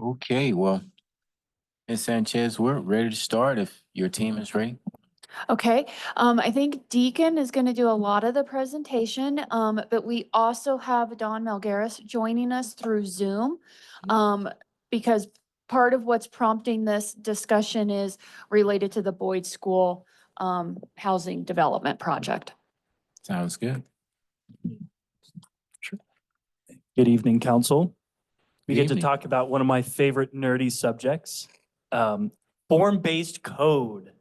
Okay, well, Ms. Sanchez, we're ready to start if your team is ready. Okay, I think Deacon is going to do a lot of the presentation, but we also have Don Melgaris joining us through Zoom. Because part of what's prompting this discussion is related to the Boyd School housing development project. Sounds good. Good evening, council. We Good get to evening. talk about one of my favorite nerdy subjects, form-based code.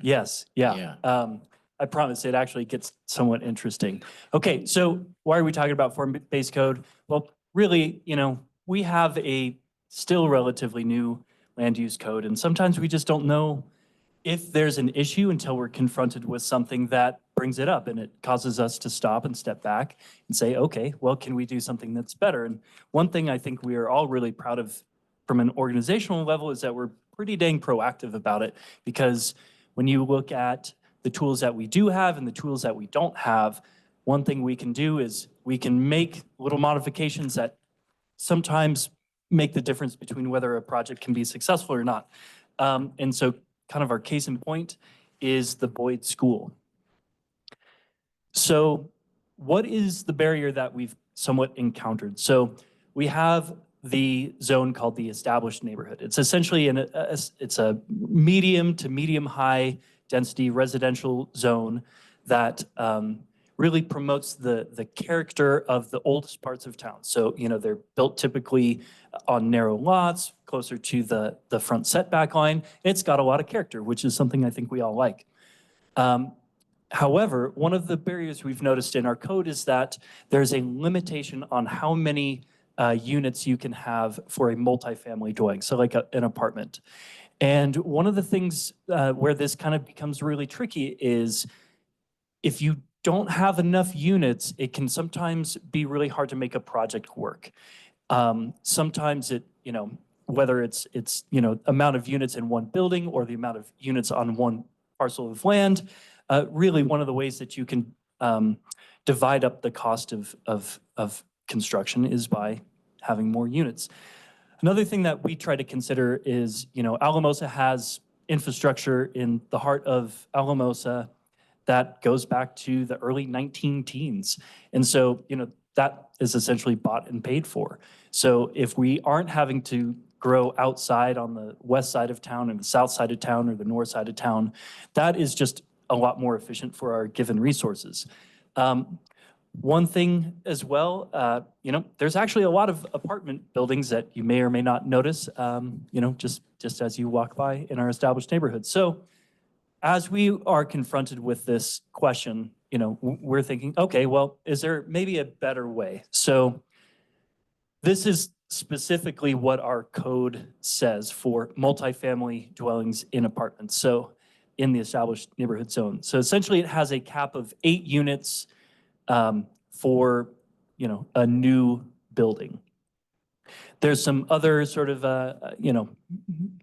Yes, yeah. I promise it actually gets somewhat interesting. Okay, so why are we talking about form-based code? Well, really, we have a still relatively new land use code, and sometimes we just don't know if there's an issue until we're confronted with something that brings it up, and it causes us to stop and step back and say, okay, well, can we do something that's better? And one thing I think we are all really proud of from an organizational level is that we're pretty dang proactive about it, because when you look at the tools that we do have and the tools that we don't have, one thing we can do is we can make little modifications that sometimes make the difference between whether a project can be successful or not. And so kind of our case in point is the Boyd School. So what is the barrier that we've somewhat encountered? So we have the zone called the established neighborhood. It's essentially it's a medium to medium high density residential zone that really promotes the character of the oldest parts of town. So, they're built typically on narrow lots, closer to the front setback line. It's got a lot of character, which is something I think we all like. However, one of the barriers we've noticed in our code is that there's a limitation on how many units you can have for a multifamily dwelling, so like an apartment. And one of the things where this kind of becomes really tricky is if you don't have enough units, it can sometimes be really hard to make a project work. Sometimes it, whether it's amount of units in one building or the amount of units on one parcel of land, really one of the ways that you can divide up the cost of construction is by having more units. Another thing that we try to consider is, Alamosa has infrastructure in the heart of Alamosa that goes back to the early 19 teens. And so, that is essentially bought and paid for. So if we aren't having to grow outside on the west side of town and the south side of town or the north side of town, that is just a lot more efficient for our given resources. One thing as well, there's actually a lot of apartment buildings that you may or may not notice, just as you walk by in our established neighborhoods. So as we are confronted with this question, we're thinking, okay, well, is there maybe a better way? So this is specifically what our code says for multifamily dwellings in apartments, so in the established neighborhood zone. So essentially it has a cap of 8 units for, a new building. There's some other sort of,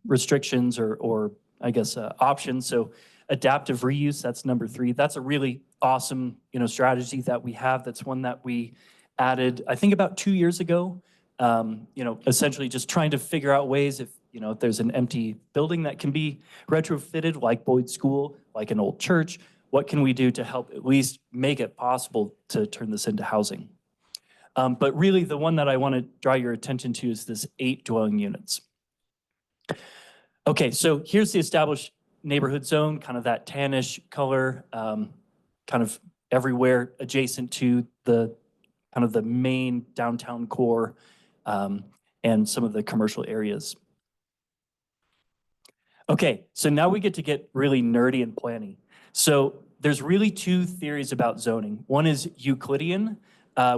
restrictions or I guess, options. So adaptive reuse, that's number 3. That's a really awesome, strategy that we have. That's one that we added, I think about 2 years ago. Essentially just trying to figure out ways if there's an empty building that can be retrofitted, like Boyd School, like an old church, what can we do to help at least make it possible to turn this into housing? But really the one that I want to draw your attention to is this 8 dwelling units. Okay, so here's the established neighborhood zone, kind of that tannish color, kind of everywhere adjacent to the kind of the main downtown core and some of the commercial areas. Okay, so now we get really nerdy and planning. So there's really 2 theories about zoning. One is Euclidean,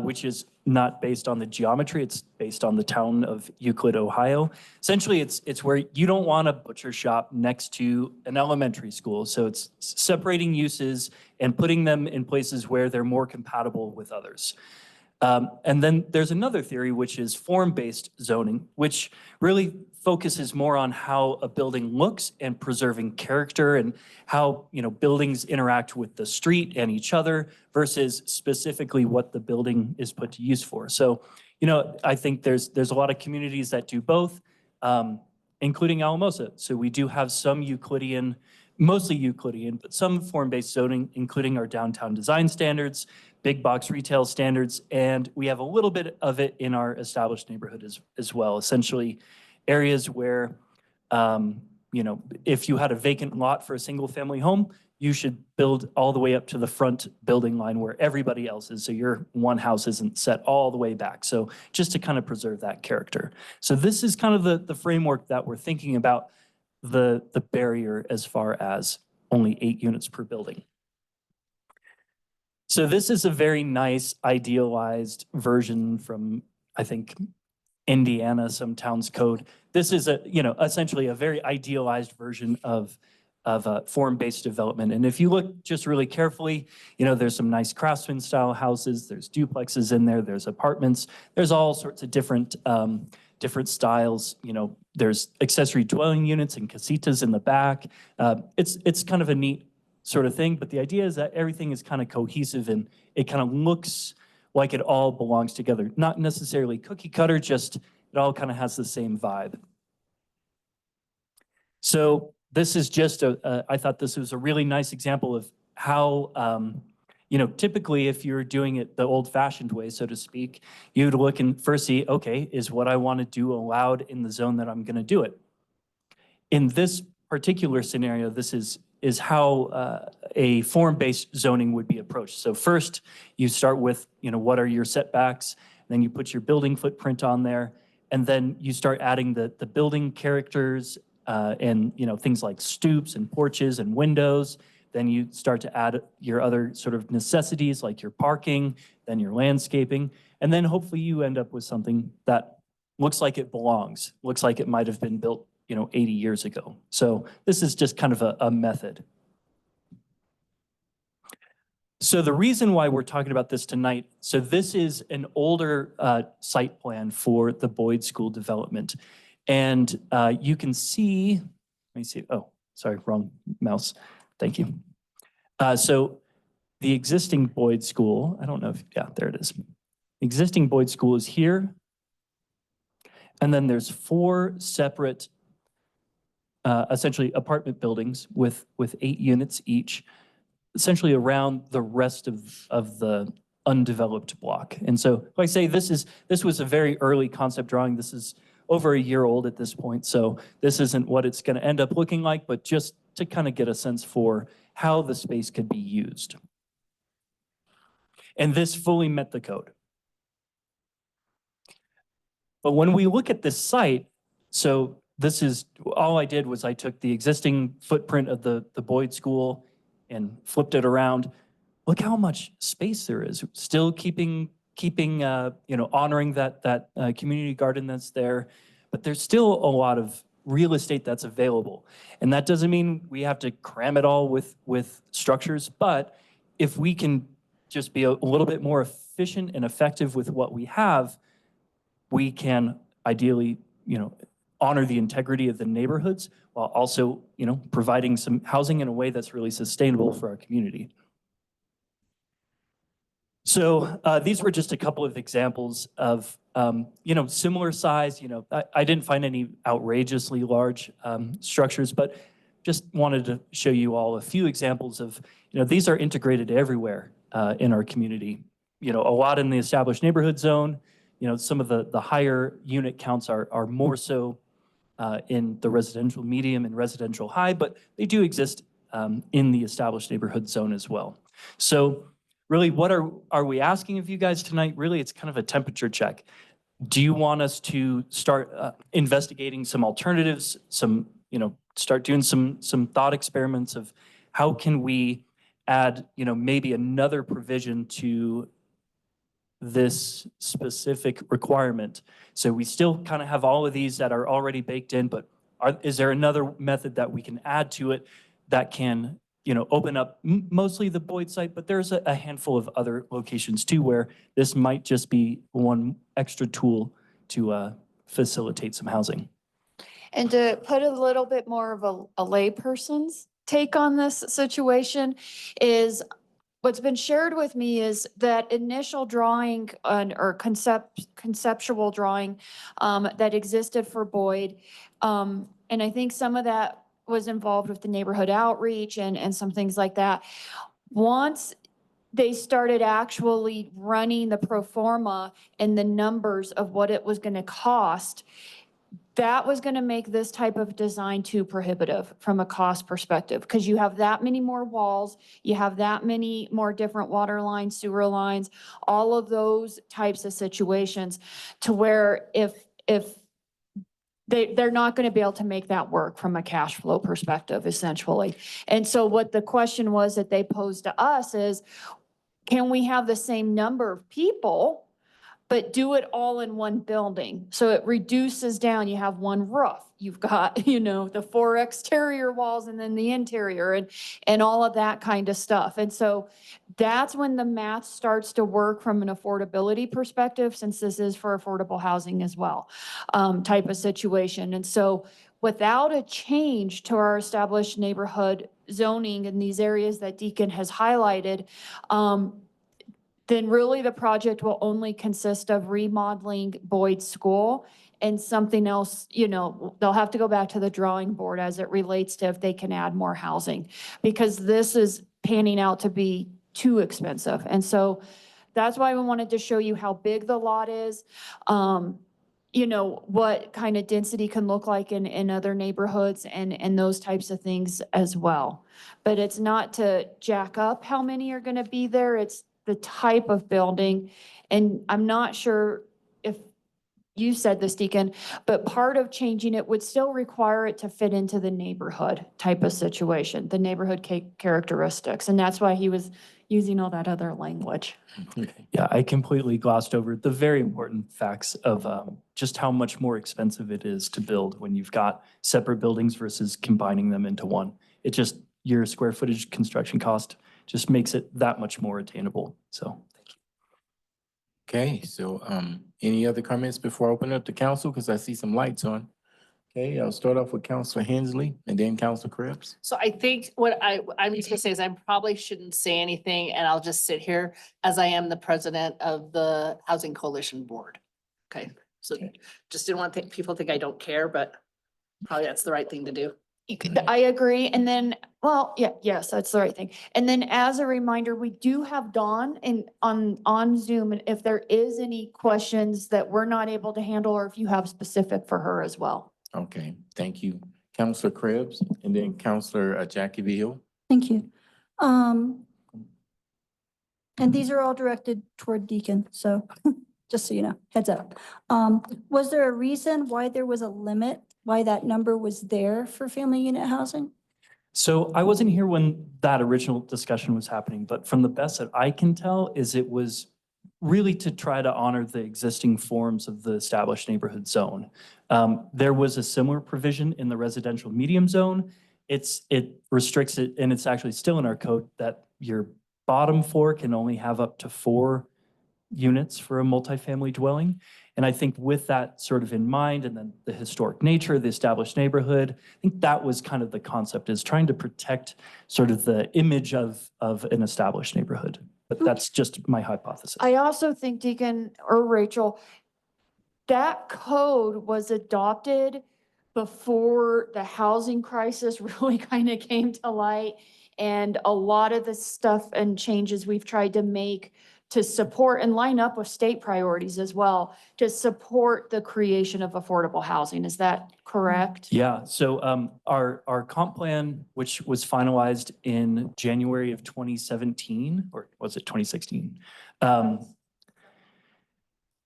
which is not based on the geometry, it's based on the town of Euclid, Ohio. Essentially, it's where you don't want a butcher shop next to an elementary school. So it's separating uses and putting them in places where they're more compatible with others. And then there's another theory, which is form-based zoning, which really focuses more on how a building looks and preserving character and how buildings interact with the street and each other versus specifically what the building is put to use for. So, you know, I think there's a lot of communities that do both, including Alamosa. So we do have some Euclidean, mostly Euclidean, but some form-based zoning, including our downtown design standards, big box retail standards, and we have a little bit of it in our established neighborhood as well. Essentially, areas where, you know, if you had a vacant lot for a single family home, you should build all the way up to the front building line where everybody else is. So your one house isn't set all the way back. So just to kind of preserve that character. So this is kind of the framework that we're thinking about the barrier as far as only 8 units per building. So this is a very nice idealized version from, I think, Indiana, some town's code. This is a, you know, essentially a very idealized version of form-based development. And if you look just really carefully, you know, there's some nice craftsman style houses, there's duplexes in there, there's apartments, there's all sorts of different styles. You know, there's accessory dwelling units and casitas in the back. It's kind of a neat sort of thing, but the idea is that everything is kind of cohesive and it kind of looks like it all belongs together. Not necessarily cookie cutter, just it all kind of has the same vibe. So this is just I thought this was a really nice example of how, you know, typically if you're doing it the old fashioned way, so to speak, you'd look and first see, okay, is what I want to do allowed in the zone that I'm going to do it? In this particular scenario, this is how a form-based zoning would be approached. So first, you start with, you know, what are your setbacks? Then you put your building footprint on there, and then you start adding the building characters and, you know, things like stoops and porches and windows. Then you start to add your other sort of necessities like your parking, then your landscaping, and then hopefully you end up with something that looks like it belongs, looks like it might have been built, you know, 80 years ago. So this is just kind of a method. So the reason why we're talking about this tonight, so this is an older site plan for the Boyd School development. And you can see, let me see, oh, sorry, wrong mouse. Thank you. So the existing Boyd School, I don't know if, yeah, there it is. Existing Boyd School is here. And then there's 4 separate essentially apartment buildings with 8 units each, essentially around the rest of the undeveloped block. And so, like I say, this was a very early concept drawing. This is over a year old at this point, so this isn't what it's going to end up looking like, but just to kind of get a sense for how the space could be used. And this fully met the code. But when we look at this site, so this is, all I did was I took the existing footprint of the Boyd School and flipped it around. Look how much space there is. Still keeping you know, honoring that community garden that's there, but there's still a lot of real estate that's available. And that doesn't mean we have to cram it all with structures, but if we can just be a little bit more efficient and effective with what we have, we can ideally, you know, honor the integrity of the neighborhoods while also, you know, providing some housing in a way that's really sustainable for our community. So these were just a couple of examples of, you know, similar size. You know, I didn't find any outrageously large structures, but just wanted to show you all a few examples of, you know, these are integrated everywhere in our community. You know, a lot in the established neighborhood zone. You know, some of the higher unit counts are more so in the residential medium and residential high, but they do exist in the established neighborhood zone as well. So really, what are we asking of you guys tonight? Really, it's kind of a temperature check. Do you want us to start investigating some alternatives, some, you know, start doing some thought experiments of how can we add, you know, maybe another provision to this specific requirement? So we still kind of have all of these that are already baked in, but is there another method that we can add to it that can, you know, open up mostly the Boyd site, but there's a handful of other locations too where this might just be one extra tool to facilitate some housing. And to put a little bit more of a layperson's take on this situation is what's been shared with me is that initial drawing or conceptual drawing that existed for Boyd. And I think some of that was involved with the neighborhood outreach and some things like that. Once they started actually running the pro forma and the numbers of what it was going to cost, that was going to make this type of design too prohibitive from a cost perspective, because you have that many more walls, you have that many more different water lines, sewer lines, all of those types of situations, to where if they're not going to be able to make that work from a cash flow perspective, essentially. And so what the question was that they posed to us is, can we have the same number of people, but do it all in one building? So it reduces down, you have one roof, you've got, the 4 exterior walls and then the interior and all of that kind of stuff. And so that's when the math starts to work from an affordability perspective, since this is for affordable housing as well, type of situation. And so without a change to our established neighborhood zoning in these areas that Deacon has highlighted, then really the project will only consist of remodeling Boyd School and something else. They'll have to go back to the drawing board as it relates to if they can add more housing, because this is panning out to be too expensive. And so that's why we wanted to show you how big the lot is, what kind of density can look like in other neighborhoods and those types of things as well. But it's not to jack up how many are going to be there. It's the type of building. And I'm not sure if you said this, Deacon, but part of changing it would still require it to fit into the neighborhood type of situation, the neighborhood characteristics. And that's why he was using all that other language. Yeah, I completely glossed over the very important facts of just how much more expensive it is to build when you've got separate buildings versus combining them into one. It just, your square footage construction cost just makes it that much more attainable. So, thank you. Okay, so, any other comments before I open up to council? Because I see some lights on. Okay, I'll start off with Counselor Hensley and then Counselor Krebs. So I think what I'm just gonna say is I probably shouldn't say anything, and I'll just sit here as I am the president of the Housing Coalition Board. Okay, so Okay. just didn't want people to think I don't care, but probably that's the right thing to do. I agree. And then, yes, that's the right thing. And then as a reminder, we do have Dawn on Zoom. And if there is any questions that we're not able to handle, or if you have specific for her as well. Okay, thank you. Counselor Krebs and then Counselor Jackie Beal. Thank you. And these are all directed toward Deacon, so just so you know, heads up. Was there a reason why there was a limit, why that number was there for family unit housing? So I wasn't here when that original discussion was happening, but from the best that I can tell is it was really to try to honor the existing forms of the established neighborhood zone. There was a similar provision in the residential medium zone. It restricts it, and it's actually still in our code, that your bottom floor can only have up to 4 units for a multifamily dwelling. And I think with that sort of in mind, and then the historic nature of the established neighborhood, I think that was kind of the concept, is trying to protect sort of the image of an established neighborhood. But that's just my hypothesis. I also think, Deacon or Rachel, that code was adopted before the housing crisis really kind of came to light. And a lot of the stuff and changes we've tried to make to support and line up with state priorities as well, to support the creation of affordable housing. Is that correct? Yeah, so our comp plan, which was finalized in January of 2017, or was it 2016?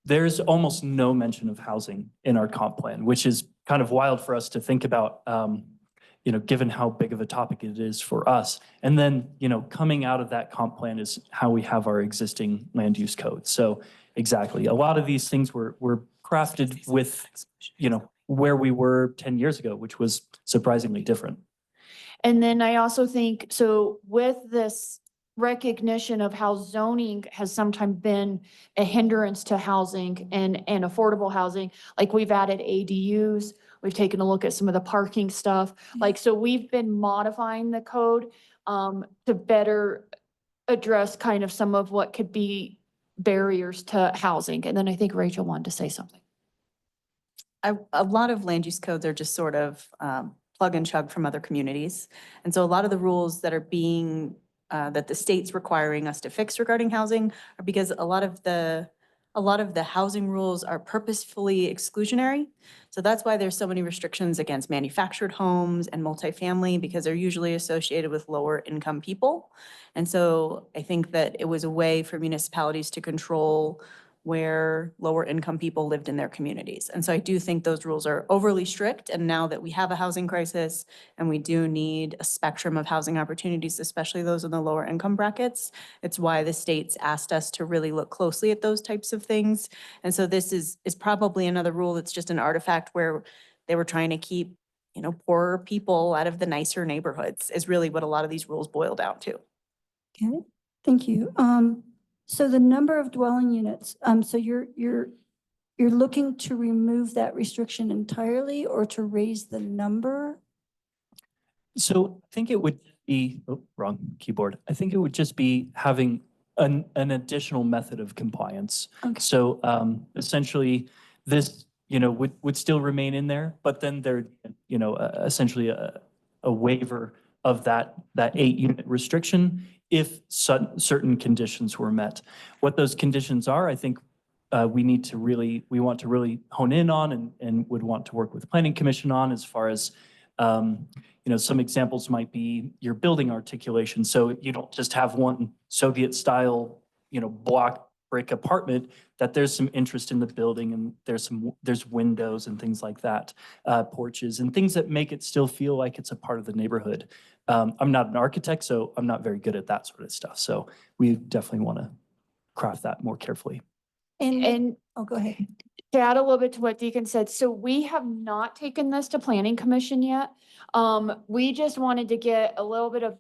There's almost no mention of housing in our comp plan, which is kind of wild for us to think about, given how big of a topic it is for us. And then, coming out of that comp plan is how we have our existing land use code. So exactly, a lot of these things were crafted with, where we were 10 years ago, which was surprisingly different. And then I also think, so with this recognition of how zoning has sometimes been a hindrance to housing and affordable housing, like we've added ADUs, we've taken a look at some of the parking stuff. So we've been modifying the code to better address kind of some of what could be barriers to housing. And then I think Rachel wanted to say something. A lot of land use codes are just sort of plug and chug from other communities. And so a lot of the rules that are being, that the state's requiring us to fix regarding housing are because a lot of the housing rules are purposefully exclusionary. So that's why there's so many restrictions against manufactured homes and multifamily, because they're usually associated with lower income people. And so I think that it was a way for municipalities to control where lower income people lived in their communities. And so I do think those rules are overly strict. And now that we have a housing crisis and we do need a spectrum of housing opportunities, especially those in the lower income brackets, it's why the state's asked us to really look closely at those types of things. And so this is probably another rule that's just an artifact where they were trying to keep, poorer people out of the nicer neighborhoods is really what a lot of these rules boil down to. Okay, thank you. So the number of dwelling units, so you're looking to remove that restriction entirely or to raise the number? So I think it would be, wrong keyboard. I think it would just be having an additional method of compliance. Okay. So essentially this, would still remain in there, but then there, essentially a waiver of that 8-unit restriction if certain conditions were met. What those conditions are, I think we want to really hone in on and would want to work with Planning Commission on, as far as, some examples might be your building articulation. So you don't just have one Soviet style, block brick apartment, that there's some interest in the building and there's windows and things like that, porches and things that make it still feel like it's a part of the neighborhood. I'm not an architect, so I'm not very good at that sort of stuff. So we definitely want to craft that more carefully. And Oh, go ahead. to add a little bit to what Deacon said, so we have not taken this to Planning Commission yet. We just wanted to get a little bit of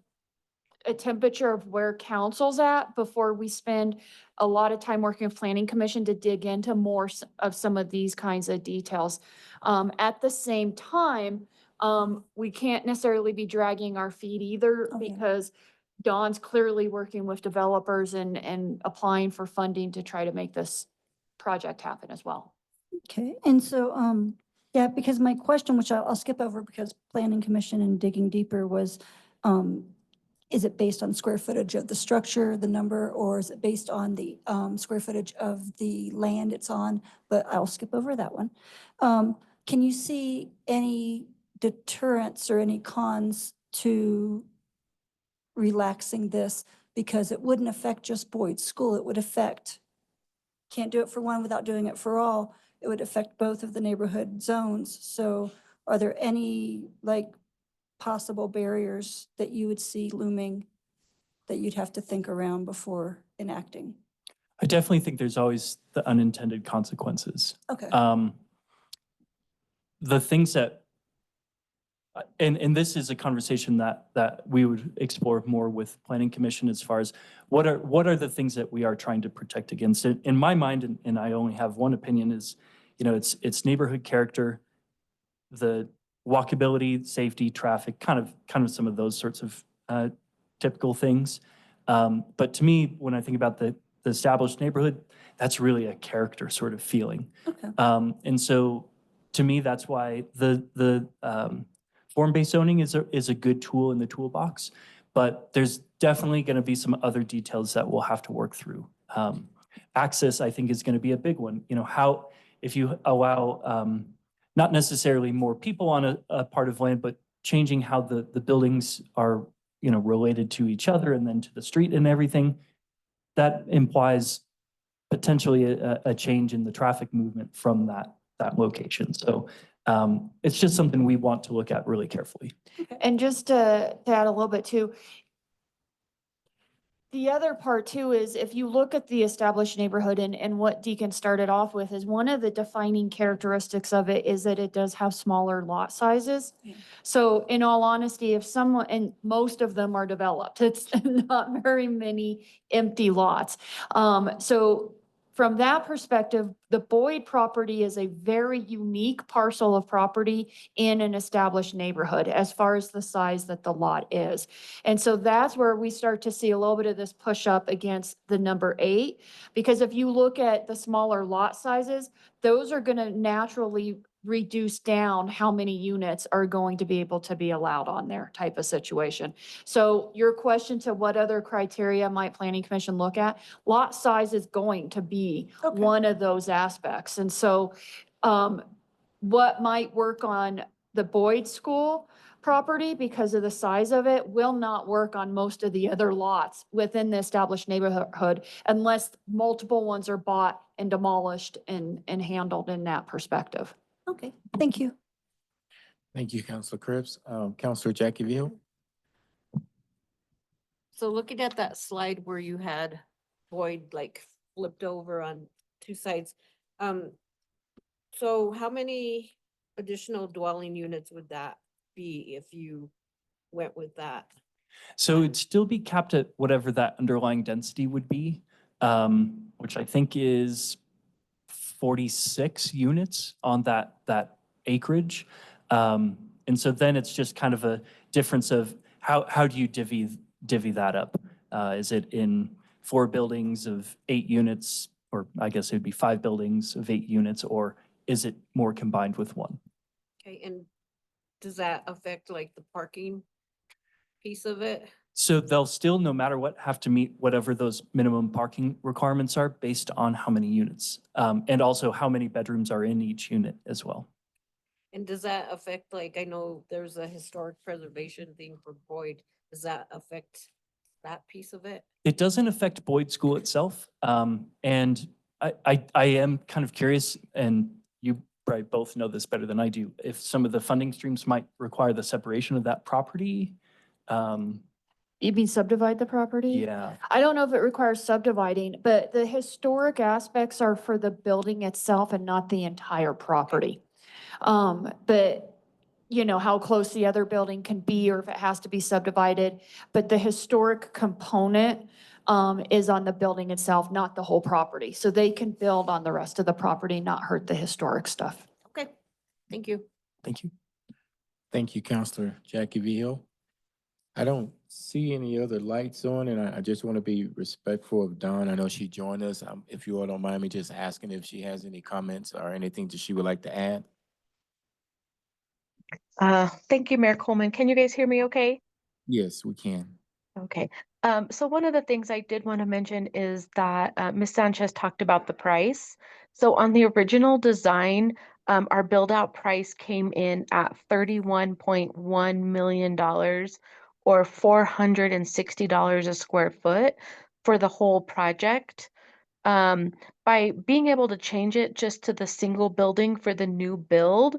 a temperature of where council's at before we spend a lot of time working with Planning Commission to dig into more of some of these kinds of details. At the same time, we can't necessarily be dragging our feet either, Okay. because Dawn's clearly working with developers and applying for funding to try to make this project happen as well. Okay, and so, yeah, because my question, which I'll skip over because Planning Commission and digging deeper was, is it based on square footage of the structure, the number, or is it based on the square footage of the land it's on? But I'll skip over that one. Can you see any deterrents or any cons to relaxing this? Because it wouldn't affect just Boyd's School, it would affect, can't do it for one without doing it for all. It would affect both of the neighborhood zones. So are there any possible barriers that you would see looming that you'd have to think around before enacting? I definitely think there's always the unintended consequences. Okay, The things that, and this is a conversation that we would explore more with Planning Commission, as far as what are the things that we are trying to protect against. In my mind, and I only have one opinion, is, it's neighborhood character, the walkability, safety, traffic, kind of some of those sorts of typical things. But to me, when I think about the established neighborhood, that's really a character sort of feeling. okay, And so to me, that's why the form-based zoning is a good tool in the toolbox, but there's definitely going to be some other details that we'll have to work through. Access, I think, is going to be a big one. How, if you allow not necessarily more people on a part of land, but changing how the buildings are, related to each other and then to the street and everything, that implies potentially a change in the traffic movement from that location. So it's just something we want to look at really carefully. And just to add a little bit too, the other part too is if you look at the established neighborhood and what Deacon started off with, is one of the defining characteristics of it is that it does have smaller lot sizes. Yeah. So in all honesty, if someone, and most of them are developed, it's not very many empty lots. So from that perspective, the Boyd property is a very unique parcel of property in an established neighborhood as far as the size that the lot is. And so that's where we start to see a little bit of this push up against the number 8. Because if you look at the smaller lot sizes, those are gonna naturally reduce down how many units are going to be able to be allowed on there type of situation. So your question to what other criteria might planning commission look at, lot size is going to be Okay. one of those aspects. And so, what might work on the Boyd School property because of the size of it will not work on most of the other lots within the established neighborhood unless multiple ones are bought and demolished and handled in that perspective. Okay, thank you. Thank you, Counselor Cripps. Counselor Jackie Ville? So looking at that slide where you had Boyd like flipped over on two sides, so how many additional dwelling units would that be if you went with that? So it'd still be capped at whatever that underlying density would be, which I think is 46 units on that acreage. And so then it's just kind of a difference of how do you divvy that up? Is it in 4 buildings of 8 units, or I guess it'd be 5 buildings of 8 units, or is it more combined with one? Okay, and does that affect like the parking piece of it? So they'll still, no matter what, have to meet whatever those minimum parking requirements are based on how many units, and also how many bedrooms are in each unit as well. And does that affect, like, I know there's a historic preservation thing for Boyd, does that affect that piece of it? It doesn't affect Boyd School itself. And I am kind of curious, and you probably both know this better than I do, if some of the funding streams might require the separation of that property. You mean subdivide the property? Yeah. I don't know if it requires subdividing, but the historic aspects are for the building itself and not the entire property. But you know, how close the other building can be, or if it has to be subdivided. But the historic component, is on the building itself, not the whole property. So they can build on the rest of the property, not hurt the historic stuff. Okay, thank you. Thank you. Thank you, Counselor Jackie Ville. I don't see any other lights on, and I just want to be respectful of Dawn. I know she joined us. If you all don't mind me just asking if she has any comments or anything that she would like to add. Thank you, Mayor Coleman. Can you guys hear me okay? Yes, we can. Okay. So one of the things I did want to mention is that Ms. Sanchez talked about the price. So on the original design, our build out price came in at $31.1 million or $460 a square foot for the whole project. By being able to change it just to the single building for the new build,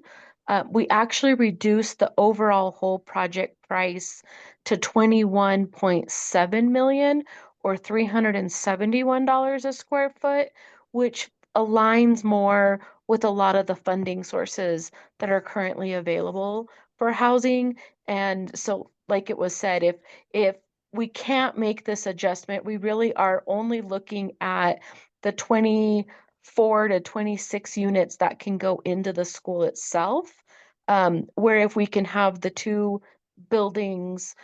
we actually reduced the overall whole project price to $21.7 million or $371 a square foot, which aligns more with a lot of the funding sources that are currently available for housing. And so, like it was said, if we can't make this adjustment, we really are only looking at the 24 to 26 units that can go into the school itself. Where if we can have the 2 buildings,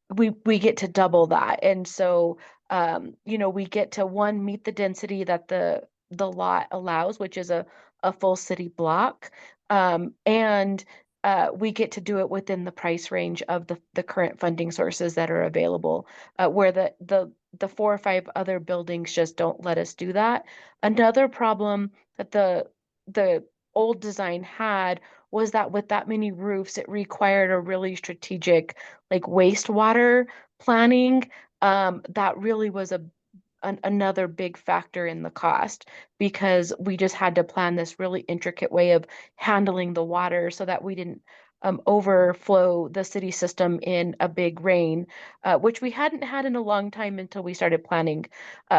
we get to double that. And so, you know, we get to meet the density that the lot allows, which is a full city block. And we get to do it within the price range of the current funding sources that are available, where the 4 or 5 other buildings just don't let us do that. Another problem that the old design had was that with that many roofs, it required a really strategic like wastewater planning. That really was another big factor in the cost, because we just had to plan this really intricate way of handling the water so that we didn't overflow the city system in a big rain, which we hadn't had in a long time until we started planning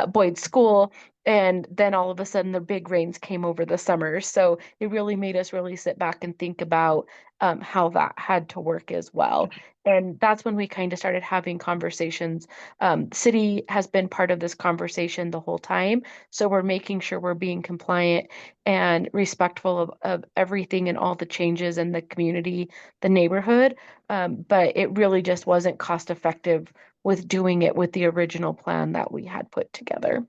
Boyd School. And then all of a sudden the big rains came over the summer. So it really made us really sit back and think about how that had to work as well. And that's when we kind of started having conversations. City has been part of this conversation the whole time. So we're making sure we're being compliant and respectful of everything and all the changes in the community, the neighborhood. But it really just wasn't cost effective with doing it with the original plan that we had put together.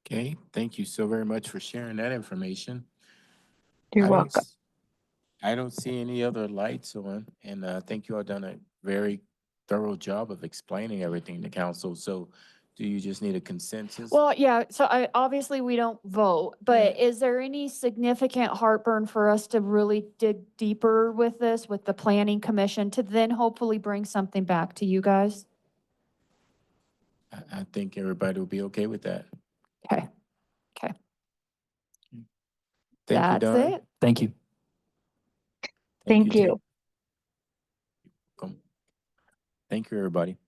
Okay, thank you so very much for sharing that information. You're I don't welcome. s- I don't see any other lights on, and I think you all done a very thorough job of explaining everything to council. So do you just need a consensus? Well, yeah, so obviously we don't vote, but is there any significant heartburn for us to really dig deeper with this, with the planning commission, to then hopefully bring something back to you guys? I think everybody will be okay with that. Okay, okay. Thank you, That's Don. it. Thank you. Thank Jake. you. Welcome. Thank you, everybody.